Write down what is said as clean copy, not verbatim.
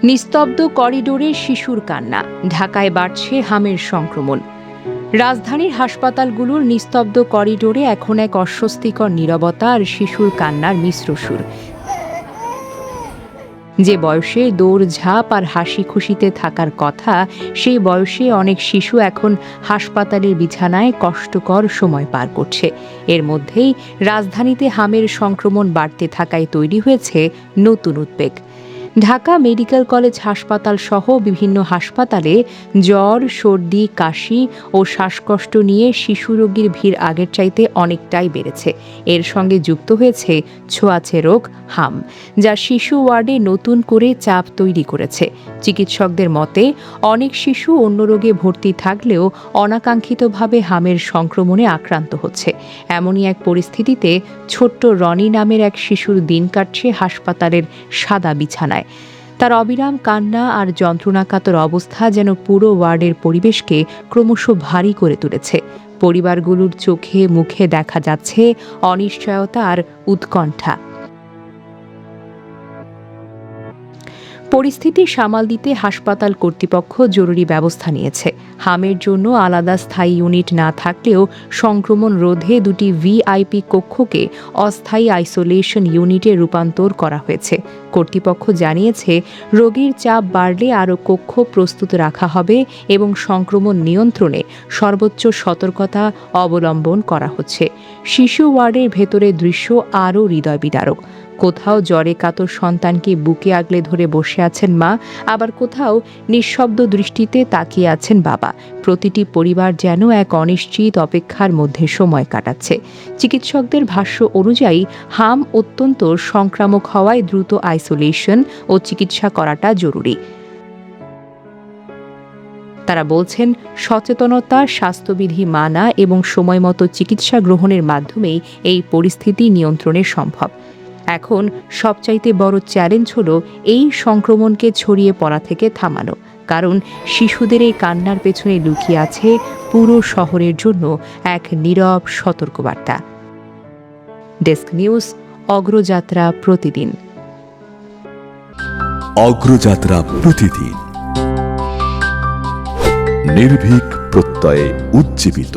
নিস্তব্ধ করিডোরে শিশুর কান্না, ঢাকায় বাড়ছে হামের সংক্রমণ। রাজধানীর হাসপাতালগুলোর নিস্তব্ধ করিডোরে এখন এক অস্বস্তিকর নীরবতা আর শিশুর কান্নার মিশ্র সুর। যে বয়সে দৌড়ঝাঁপ আর হাসি খুশিতে থাকার কথা, সেই বয়সে অনেক শিশু এখন হাসপাতালের বিছানায় কষ্টকর সময় পার করছে। এর মধ্যেই রাজধানীতে হামের সংক্রমণ বাড়তে থাকায় তৈরি হয়েছে নতুন উদ্বেগ। ঢাকা মেডিকেল কলেজ হাসপাতাল সহ বিভিন্ন হাসপাতালে জ্বর, সর্দি, কাশি ও শ্বাসকষ্ট নিয়ে শিশু রোগীর ভিড় আগের চাইতে অনেকটাই বেড়েছে। এর সঙ্গে যুক্ত হয়েছে ছোঁয়াচে রোগ হাম, যা শিশু ওয়ার্ডে নতুন করে চাপ তৈরি করেছে। চিকিৎসকদের মতে, অনেক শিশু অন্য রোগে ভর্তি থাকলেও অনাকাঙ্ক্ষিতভাবে হামের সংক্রমণে আক্রান্ত হচ্ছে। এমনই এক পরিস্থিতিতে ছোট্ট রনি নামের এক শিশুর দিন কাটছে হাসপাতালের সাদা বিছানায়। তার অবিরাম কান্না আর যন্ত্রণাকাতর অবস্থা যেন পুরো ওয়ার্ডের পরিবেশকে ক্রমশ ভারী করে তুলেছে। পরিবারগুলোর চোখে মুখে দেখা যাচ্ছে অনিশ্চয়তা আর উৎকণ্ঠা। পরিস্থিতি সামাল দিতে হাসপাতাল কর্তৃপক্ষ জরুরি ব্যবস্থা নিয়েছে। হামের জন্য আলাদা স্থায়ী ইউনিট না থাকলেও সংক্রমণ রোধে দুটি ভিআইপি কক্ষকে অস্থায়ী আইসোলেশন ইউনিটে রূপান্তর করা হয়েছে। কর্তৃপক্ষ জানিয়েছে, রোগীর চাপ বাড়লে আরও কক্ষ প্রস্তুত রাখা হবে এবং সংক্রমণ নিয়ন্ত্রণে সর্বোচ্চ সতর্কতা অবলম্বন করা হচ্ছে। শিশু ওয়ার্ডের ভেতরে দৃশ্য আরও হৃদয় বিদারক। কোথাও জ্বরে কাতর সন্তানকে বুকে আগলে ধরে বসে আছেন মা, আবার কোথাও নিঃশব্দ দৃষ্টিতে তাকিয়ে আছেন বাবা। প্রতিটি পরিবার যেন এক অনিশ্চিত অপেক্ষার মধ্যে সময় কাটাচ্ছে। চিকিৎসকদের ভাষ্য অনুযায়ী হাম অত্যন্ত সংক্রামক হওয়ায় দ্রুত আইসোলেশন ও চিকিৎসা করাটা জরুরি। তারা বলছেন, সচেতনতা, স্বাস্থ্যবিধি মানা এবং সময়মতো চিকিৎসা গ্রহণের মাধ্যমেই এই পরিস্থিতি নিয়ন্ত্রণে সম্ভব। এখন সবচাইতে বড় চ্যালেঞ্জ হলো এই সংক্রমণকে ছড়িয়ে পড়া থেকে থামানো, কারণ শিশুদের এই কান্নার পেছনে লুকিয়ে আছে পুরো শহরের জন্য এক নীরব সতর্কবার্তা। ডেস্ক নিউজ, অগ্রযাত্রা প্রতিদিন। অগ্রযাত্রা প্রতিদিন, নির্ভীক প্রত্যয়ে উজ্জীবিত।